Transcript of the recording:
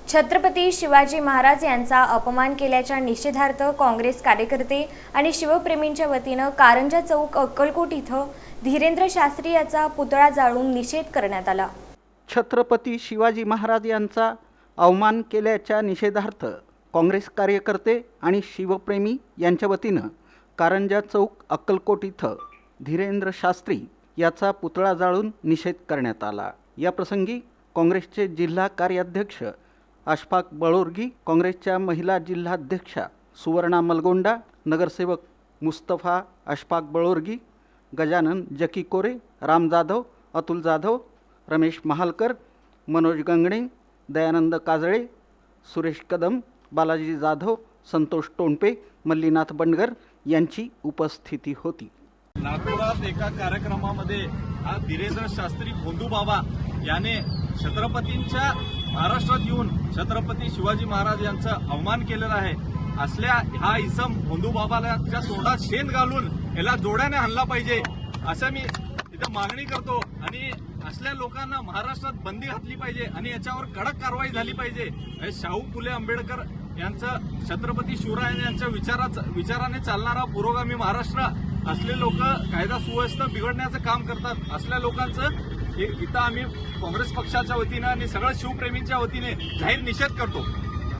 छत्रपती शिवाजी महाराज यांचा अपमान केल्याच्या निषेधार्थ काँग्रेस कार्यकर्ते आणि शिवप्रेमींच्या वतीनं कारंजा चौक अक्कलकोट इथं धीरेंद्र शास्त्री याचा पुतळा जाळून निषेध करण्यात आला। छत्रपती शिवाजी महाराज यांचा अवमान केल्याच्या निषेधार्थ काँग्रेस कार्यकर्ते आणि शिवप्रेमी यांच्या वतीनं कारंजा चौक अक्कलकोट इथं धीरेंद्र शास्त्री याचा पुतळा जाळून निषेध करण्यात आला। या प्रसंगी काँग्रेसचे जिल्हा कार्याध्यक्ष अशफाक बळोरगी, काँग्रेसच्या महिला जिल्हाध्यक्षा सुवर्णा मलगोंडा, नगरसेवक मुस्तफा अशफाक बळोरगी, गजानन जकीकोरे, राम जाधव, अतुल जाधव, रमेश महालकर, मनोज गंगणे, दयानंद काजळे, सुरेश कदम, बालाजी जाधव, संतोष टोणपे, मल्लीनाथ बंडगर यांची उपस्थिती होती। नागपुरात एका कार्यक्रमामध्ये हा धीरेंद्र शास्त्री भोंदूबाबा याने छत्रपतींच्या महाराष्ट्रात येऊन छत्रपती शिवाजी महाराज यांचा अवमान केलेला आहे। असल्या हा इसम भोंदूबाबाला त्या तोंडात शेण घालून याला जोड्याने हाणला पाहिजे असं मी इथं मागणी करतो आणि असल्या लोकांना महाराष्ट्रात बंदी घातली पाहिजे आणि याच्यावर कडक कारवाई झाली पाहिजे। शाहू फुले आंबेडकर यांचं छत्रपती शिवराय यांच्या विचाराने चालणारा पुरोगामी महाराष्ट्र असले लोक कायदा सुव्यवस्था बिघडण्याचं काम करतात। असल्या लोकांचं इथं आम्ही काँग्रेस पक्षाच्या वतीनं आणि सगळ्या शिवप्रेमींच्या वतीने जाहीर निषेध करतो।